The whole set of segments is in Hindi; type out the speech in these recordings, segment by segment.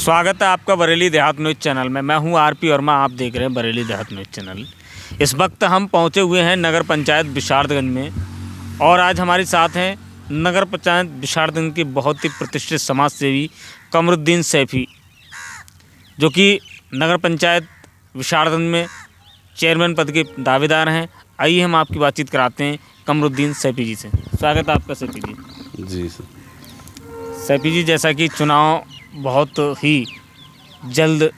स्वागत है आपका बरेली देहात न्यूज़ चैनल में। मैं हूं आरपी वर्मा, आप देख रहे हैं बरेली देहात न्यूज़ चैनल। इस वक्त हम पहुंचे हुए हैं नगर पंचायत विशारदगंज में और आज हमारे साथ हैं नगर पंचायत विशारदगंज के बहुत ही प्रतिष्ठित समाज सेवी कमरुद्दीन सैफी, जो कि नगर पंचायत विशारदगंज में चेयरमैन पद के दावेदार हैं। आइए हम आपकी बातचीत कराते हैं कमरुद्दीन सैफी जी से। स्वागत है आपका सैफी जी। जी सर। सैफी जी, जैसा कि चुनाव बहुत ही जल्द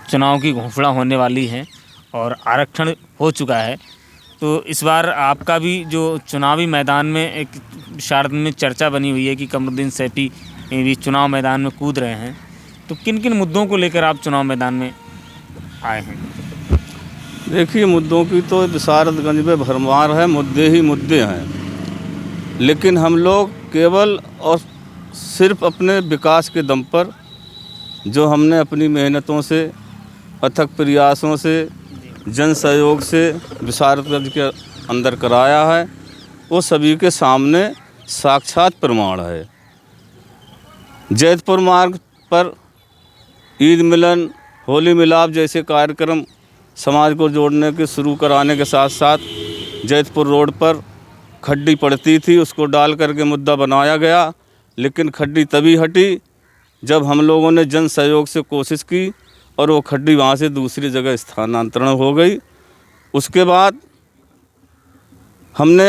चुनाव की घोषणा होने वाली है और आरक्षण हो चुका है, तो इस बार आपका भी जो चुनावी मैदान में एक विशारदगंज में चर्चा बनी हुई है कि कमरुद्दीन सैफी भी चुनाव मैदान में कूद रहे हैं, तो किन किन मुद्दों को लेकर आप चुनाव मैदान में आए हैं? देखिए, मुद्दों की तो विशारदगंज में भरमार है, मुद्दे ही मुद्दे हैं। लेकिन हम लोग केवल और सिर्फ अपने विकास के दम पर, जो हमने अपनी मेहनतों से, अथक प्रयासों से, जन सहयोग से विशारदगंज के अंदर कराया है, वो सभी के सामने साक्षात प्रमाण है। जैतपुर मार्ग पर ईद मिलन, होली मिलाप जैसे कार्यक्रम समाज को जोड़ने के शुरू कराने के साथ साथ जैतपुर रोड पर खड्डी पड़ती थी, उसको डाल करके मुद्दा बनाया गया। लेकिन खड्डी तभी हटी जब हम लोगों ने जन सहयोग से कोशिश की और वो खड्डी वहाँ से दूसरी जगह स्थानांतरण हो गई। उसके बाद हमने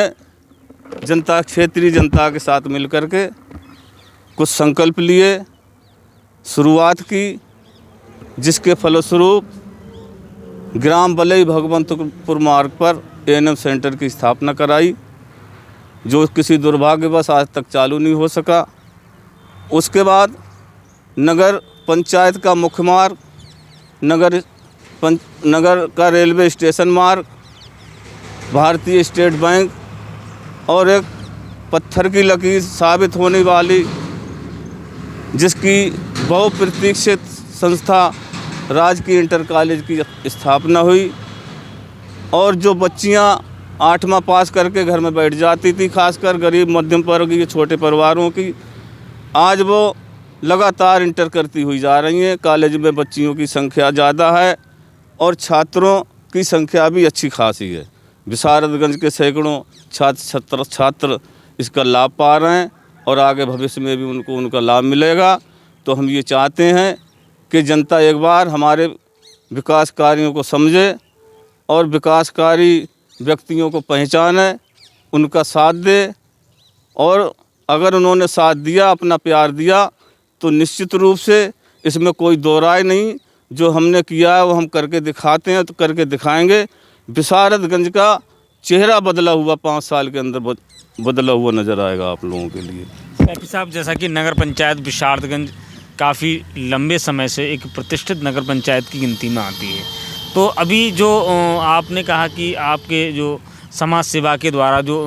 क्षेत्रीय जनता के साथ मिलकर के कुछ संकल्प लिए, शुरुआत की, जिसके फलस्वरूप ग्राम बलई भगवंतपुर मार्ग पर एएनएम सेंटर की स्थापना कराई, जो किसी दुर्भाग्यवश आज तक चालू नहीं हो सका। उसके बाद नगर पंचायत का मुख्य मार्ग, नगर का रेलवे स्टेशन मार्ग, भारतीय स्टेट बैंक और एक पत्थर की लकीर साबित होने वाली, जिसकी बहुप्रतीक्षित संस्था राजकीय इंटर कॉलेज की स्थापना हुई और जो बच्चियां 8वां पास करके घर में बैठ जाती थी, खासकर गरीब मध्यम वर्ग के छोटे परिवारों की, आज वो लगातार इंटर करती हुई जा रही हैं। कॉलेज में बच्चियों की संख्या ज़्यादा है और छात्रों की संख्या भी अच्छी खासी है। विशारदगंज के सैकड़ों छात्र इसका लाभ पा रहे हैं और आगे भविष्य में भी उनको उनका लाभ मिलेगा। तो हम ये चाहते हैं कि जनता एक बार हमारे विकास कार्यों को समझे और विकासकारी व्यक्तियों को पहचाने, उनका साथ दे, और अगर उन्होंने साथ दिया, अपना प्यार दिया, तो निश्चित रूप से इसमें कोई दो राय नहीं, जो हमने किया है वो हम करके दिखाते हैं, तो करके दिखाएंगे। विशारदगंज का चेहरा बदला हुआ 5 साल के अंदर बदला हुआ नज़र आएगा आप लोगों के लिए। सैफी साहब, जैसा कि नगर पंचायत विशारदगंज काफ़ी लंबे समय से एक प्रतिष्ठित नगर पंचायत की गिनती में आती है, तो अभी जो आपने कहा कि आपके जो समाज सेवा के द्वारा जो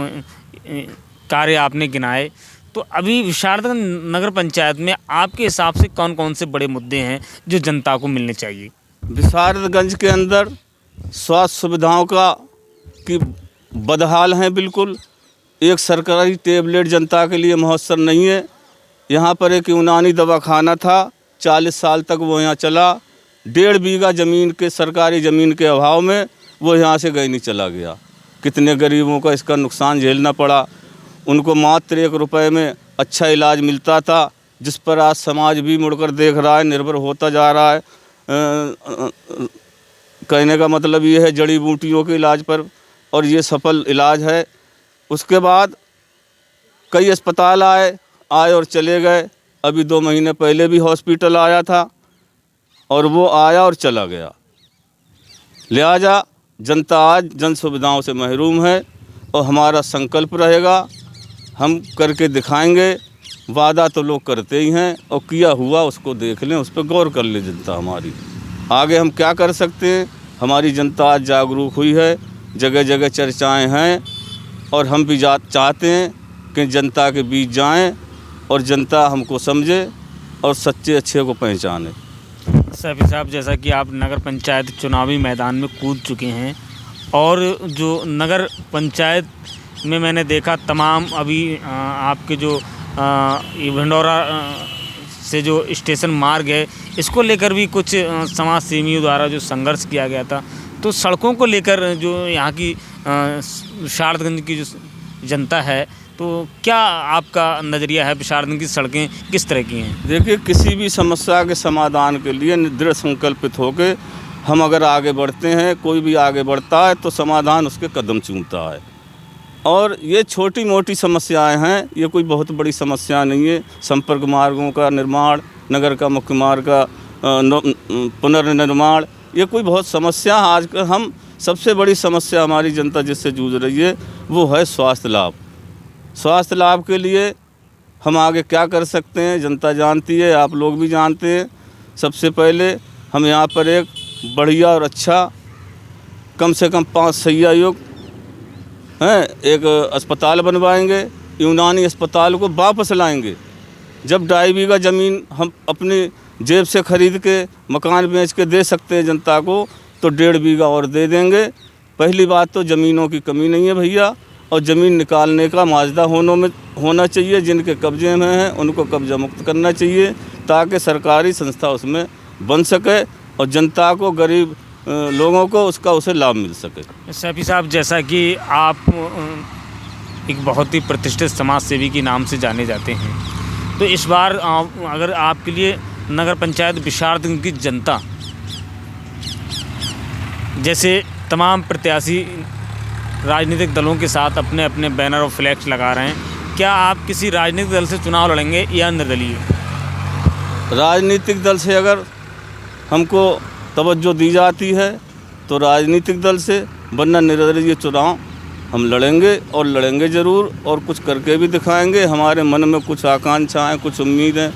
कार्य आपने गिनाए, तो अभी विशारदगंज नगर पंचायत में आपके हिसाब से कौन कौन से बड़े मुद्दे हैं जो जनता को मिलने चाहिए? विशारदगंज के अंदर स्वास्थ्य सुविधाओं की बदहाल हैं बिल्कुल। एक सरकारी टेबलेट जनता के लिए मुयस्सर नहीं है। यहाँ पर एक यूनानी दवाखाना था, 40 साल तक वो यहाँ चला। 1.5 बीघा ज़मीन के, सरकारी ज़मीन के अभाव में वो यहाँ से गई नहीं चला गया। कितने गरीबों का इसका नुकसान झेलना पड़ा। उनको मात्र 1 रुपये में अच्छा इलाज मिलता था, जिस पर आज समाज भी मुड़कर देख रहा है, निर्भर होता जा रहा है। कहने का मतलब ये है जड़ी बूटियों के इलाज पर, और ये सफल इलाज है। उसके बाद कई अस्पताल आए और चले गए। अभी 2 महीने पहले भी हॉस्पिटल आया था और वो आया और चला गया। लिहाजा जनता आज जन सुविधाओं से महरूम है और हमारा संकल्प रहेगा, हम करके दिखाएंगे। वादा तो लोग करते ही हैं और किया हुआ उसको देख लें, उस पर गौर कर ले जनता हमारी। आगे हम क्या कर सकते हैं? हमारी जनता आज जागरूक हुई है, जगह जगह चर्चाएं हैं और हम भी चाहते हैं कि जनता के बीच जाएं और जनता हमको समझे और सच्चे अच्छे को पहचाने। सैफी साहब, जैसा कि आप नगर पंचायत चुनावी मैदान में कूद चुके हैं और जो नगर पंचायत में मैंने देखा तमाम अभी आपके जो भंडौरा से जो स्टेशन मार्ग है, इसको लेकर भी कुछ समाज सेवियों द्वारा जो संघर्ष किया गया था। तो सड़कों को लेकर जो यहाँ की विशारदगंज की जो जनता है, तो क्या आपका नज़रिया है, विशारदगंज की सड़कें किस तरह की हैं? देखिए, किसी भी समस्या के समाधान के लिए दृढ़ संकल्पित होकर हम अगर आगे बढ़ते हैं, कोई भी आगे बढ़ता है तो समाधान उसके कदम चूमता है। और ये छोटी मोटी समस्याएं हैं, ये कोई बहुत बड़ी समस्या नहीं है। संपर्क मार्गों का निर्माण, नगर का मुख्य मार्ग का पुनर्निर्माण, ये कोई बहुत समस्या आजकल हम सबसे बड़ी समस्या हमारी जनता जिससे जूझ रही है वो है स्वास्थ्य लाभ। स्वास्थ्य लाभ के लिए हम आगे क्या कर सकते हैं जनता जानती है, आप लोग भी जानते हैं। सबसे पहले हम यहाँ पर एक बढ़िया और अच्छा कम से कम 5 शैय्या युक्त एक अस्पताल बनवाएंगे। यूनानी अस्पताल को वापस लाएंगे। जब 2.5 बीघा ज़मीन हम अपनी जेब से खरीद के मकान बेच के दे सकते हैं जनता को, तो 1.5 बीघा और दे देंगे। पहली बात तो ज़मीनों की कमी नहीं है भैया, और ज़मीन निकालने का माजदा होना चाहिए। जिनके कब्जे में है उनको कब्जा मुक्त करना चाहिए, ताकि सरकारी संस्था उसमें बन सके और जनता को, गरीब लोगों को उसे लाभ मिल सके। सैफी साहब, जैसा कि आप एक बहुत ही प्रतिष्ठित समाज सेवी के नाम से जाने जाते हैं, तो इस बार अगर आपके लिए नगर पंचायत विशारदगंज की जनता, जैसे तमाम प्रत्याशी राजनीतिक दलों के साथ अपने अपने बैनर और फ्लैक्स लगा रहे हैं, क्या आप किसी राजनीतिक दल से चुनाव लड़ेंगे या निर्दलीय? राजनीतिक दल से अगर हमको तवज्जो दी जाती है तो राजनीतिक दल से, वरना निर्दलीय चुनाव हम लड़ेंगे और लड़ेंगे ज़रूर, और कुछ करके भी दिखाएंगे। हमारे मन में कुछ आकांक्षाएँ, कुछ उम्मीदें,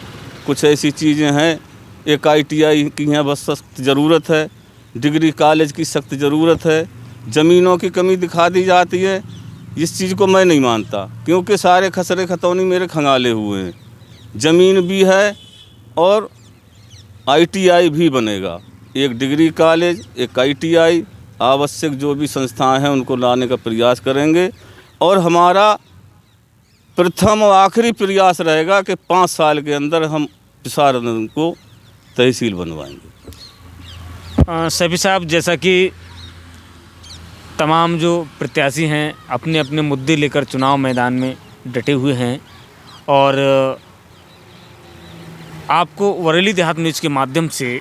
कुछ ऐसी चीज़ें हैं। एक ITI की यहाँ बस सख्त ज़रूरत है, डिग्री कॉलेज की सख्त ज़रूरत है। ज़मीनों की कमी दिखा दी जाती है, इस चीज़ को मैं नहीं मानता, क्योंकि सारे खसरे खतौनी मेरे खंगाले हुए हैं। ज़मीन भी है और ITI भी बनेगा। एक डिग्री कॉलेज, एक ITI, आवश्यक जो भी संस्थाएं हैं उनको लाने का प्रयास करेंगे। और हमारा प्रथम और आखिरी प्रयास रहेगा कि 5 साल के अंदर हम विशारदगंज को तहसील बनवाएंगे। सैफी साहब, जैसा कि तमाम जो प्रत्याशी हैं अपने अपने मुद्दे लेकर चुनाव मैदान में डटे हुए हैं, और आपको बरेली देहात न्यूज़ के माध्यम से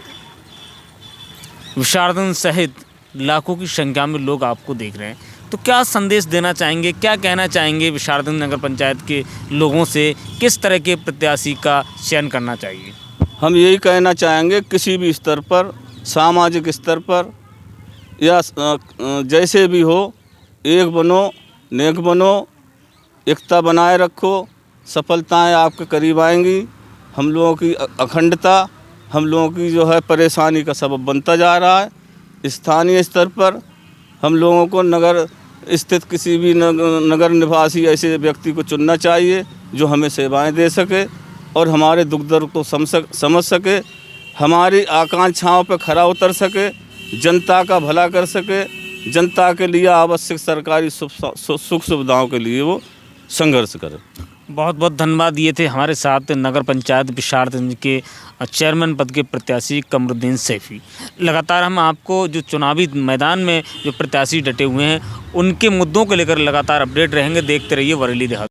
विशारदगंज सहित लाखों की संख्या में लोग आपको देख रहे हैं, तो क्या संदेश देना चाहेंगे, क्या कहना चाहेंगे विशारदगंज नगर पंचायत के लोगों से? किस तरह के प्रत्याशी का चयन करना चाहिए? हम यही कहना चाहेंगे, किसी भी स्तर पर, सामाजिक स्तर पर या जैसे भी हो, एक बनो, नेक बनो, एकता बनाए रखो, सफलताएं आपके करीब आएंगी। हम लोगों की अखंडता, हम लोगों की जो है परेशानी का सबब बनता जा रहा है। स्थानीय स्तर पर हम लोगों को नगर स्थित किसी भी नगर निवासी ऐसे व्यक्ति को चुनना चाहिए जो हमें सेवाएं दे सके और हमारे दुख दर्द को समझ सके, हमारी आकांक्षाओं पर खरा उतर सके, जनता का भला कर सके, जनता के लिए आवश्यक सरकारी सुख सुविधाओं के लिए वो संघर्ष करे। बहुत बहुत धन्यवाद। ये थे हमारे साथ नगर पंचायत विशारदगंज के चेयरमैन पद के प्रत्याशी कमरुद्दीन सैफी। लगातार हम आपको जो चुनावी मैदान में जो प्रत्याशी डटे हुए हैं उनके मुद्दों को लेकर लगातार अपडेट रहेंगे। देखते रहिए बरेली देहात।